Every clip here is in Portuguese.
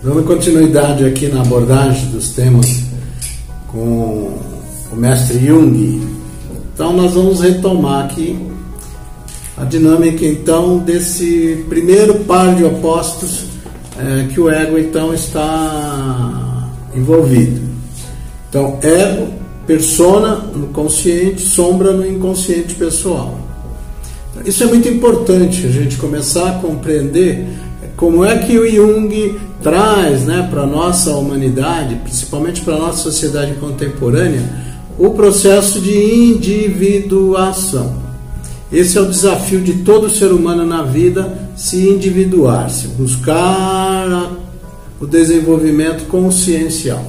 Dando continuidade aqui na abordagem dos temas com o mestre Jung, então nós vamos retomar aqui a dinâmica então desse primeiro par de opostos que o ego então está envolvido. Então, ego, persona no consciente, sombra no inconsciente pessoal. Isso é muito importante a gente começar a compreender como é que o Jung traz, para a nossa humanidade, principalmente para a nossa sociedade contemporânea, o processo de individuação. Esse é o desafio de todo ser humano na vida, se individuar, se buscar o desenvolvimento consciencial.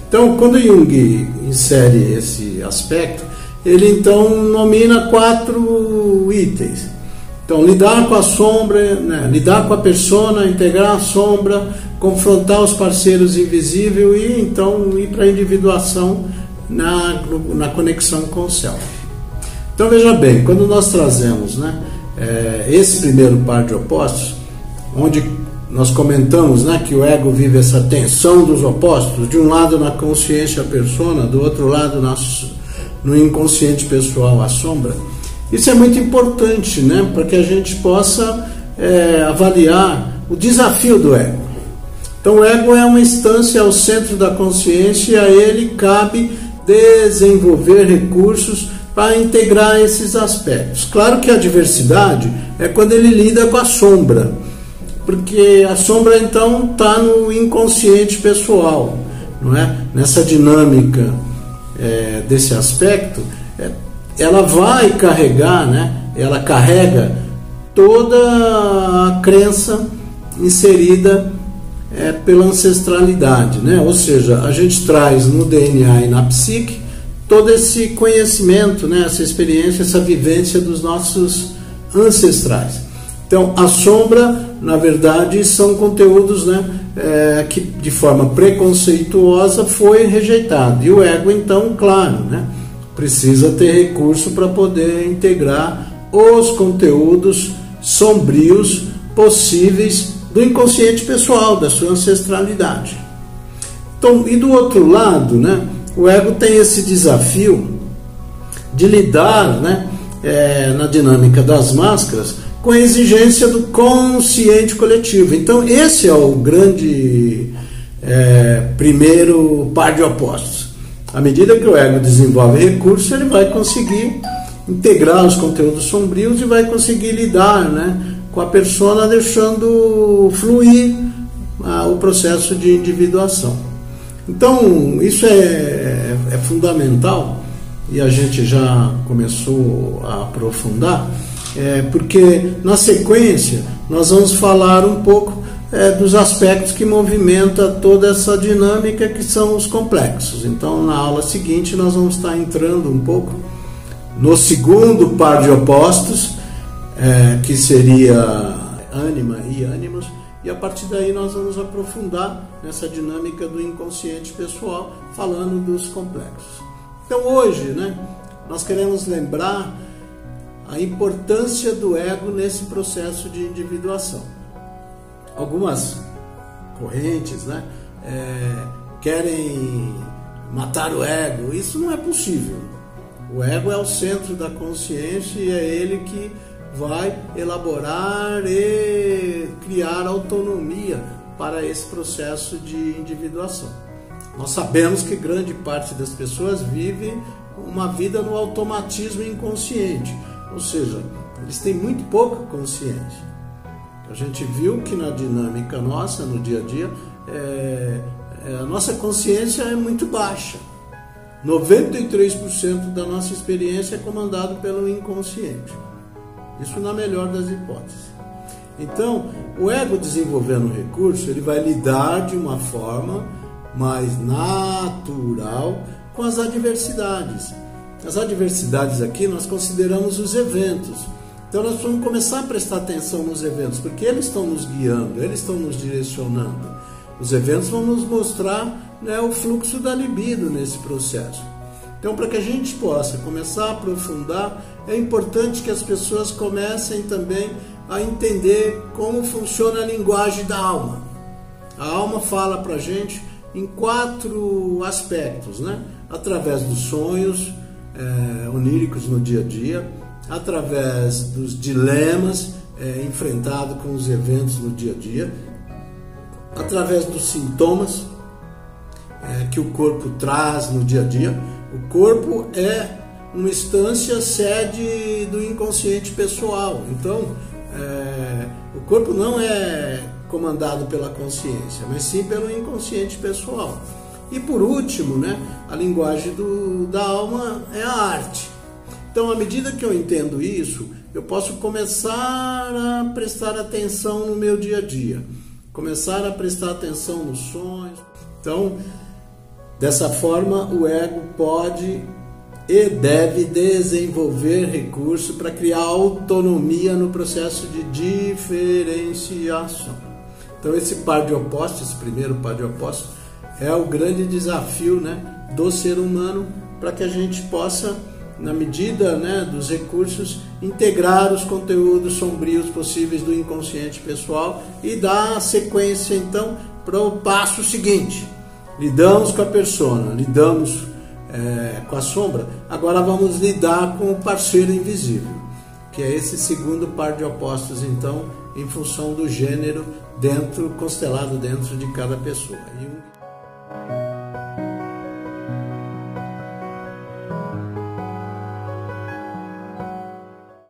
Então, quando Jung insere esse aspecto, ele então nomina 4 itens. Então, lidar com a sombra, lidar com a persona, integrar a sombra, confrontar os parceiros invisíveis e então ir para a individuação na conexão com o self. Então, veja bem, quando nós trazemos esse primeiro par de opostos, onde nós comentamos que o ego vive essa tensão dos opostos, de um lado na consciência a persona, do outro lado no inconsciente pessoal a sombra. Isso é muito importante, para que a gente possa avaliar o desafio do ego. Então, o ego é uma instância ao centro da consciência e a ele cabe desenvolver recursos para integrar esses aspectos. Claro que a diversidade é quando ele lida com a sombra, porque a sombra então está no inconsciente pessoal, não é? Nessa dinâmica desse aspecto, ela vai carregar, ela carrega toda a crença inserida pela ancestralidade, ou seja, a gente traz no DNA e na psique todo esse conhecimento, essa experiência, essa vivência dos nossos ancestrais. Então, a sombra, na verdade, são conteúdos que de forma preconceituosa foi rejeitado. E o ego, então, claro, precisa ter recurso para poder integrar os conteúdos sombrios possíveis do inconsciente pessoal, da sua ancestralidade. Então, e do outro lado, o ego tem esse desafio de lidar na dinâmica das máscaras com a exigência do consciente coletivo. Então, esse é o grande primeiro par de opostos. À medida que o ego desenvolve recursos, ele vai conseguir integrar os conteúdos sombrios e vai conseguir lidar com a persona, deixando fluir o processo de individuação. Então, isso é fundamental e a gente já começou a aprofundar, porque na sequência nós vamos falar um pouco dos aspectos que movimentam toda essa dinâmica, que são os complexos. Então, na aula seguinte nós vamos estar entrando um pouco no segundo par de opostos, que seria ânima e ânimos, e a partir daí nós vamos aprofundar nessa dinâmica do inconsciente pessoal, falando dos complexos. Então, hoje, nós queremos lembrar a importância do ego nesse processo de individuação. Algumas correntes querem matar o ego. Isso não é possível. O ego é o centro da consciência e é ele que vai elaborar e criar autonomia para esse processo de individuação. Nós sabemos que grande parte das pessoas vive uma vida no automatismo inconsciente, ou seja, eles têm muito pouca consciência. A gente viu que na dinâmica nossa, no dia a dia, a nossa consciência é muito baixa. 93% da nossa experiência é comandado pelo inconsciente. Isso na melhor das hipóteses. Então, o ego desenvolvendo o recurso, ele vai lidar de uma forma mais natural com as adversidades. As adversidades aqui nós consideramos os eventos. Então nós vamos começar a prestar atenção nos eventos, porque eles estão nos guiando, eles estão nos direcionando. Os eventos vão nos mostrar o fluxo da libido nesse processo. Então, para que a gente possa começar a aprofundar, é importante que as pessoas comecem também a entender como funciona a linguagem da alma. A alma fala para a gente em 4 aspectos, né? Através dos sonhos oníricos no dia a dia, através dos dilemas enfrentados com os eventos no dia a dia, através dos sintomas que o corpo traz no dia a dia. O corpo é uma instância sede do inconsciente pessoal, então o corpo não é comandado pela consciência, mas sim pelo inconsciente pessoal. E por último, né, a linguagem da alma é a arte. Então, à medida que eu entendo isso, eu posso começar a prestar atenção no meu dia a dia, começar a prestar atenção nos sonhos. Então, dessa forma, o ego pode e deve desenvolver recursos para criar autonomia no processo de diferenciação. Então, esse par de opostos, esse primeiro par de opostos, é o grande desafio, né, do ser humano, para que a gente possa, na medida, né, dos recursos, integrar os conteúdos sombrios possíveis do inconsciente pessoal e dar sequência, então, para o passo seguinte. Lidamos com a persona, lidamos com a sombra, agora vamos lidar com o parceiro invisível, que é esse segundo par de opostos, então, em função do gênero constelado dentro de cada pessoa.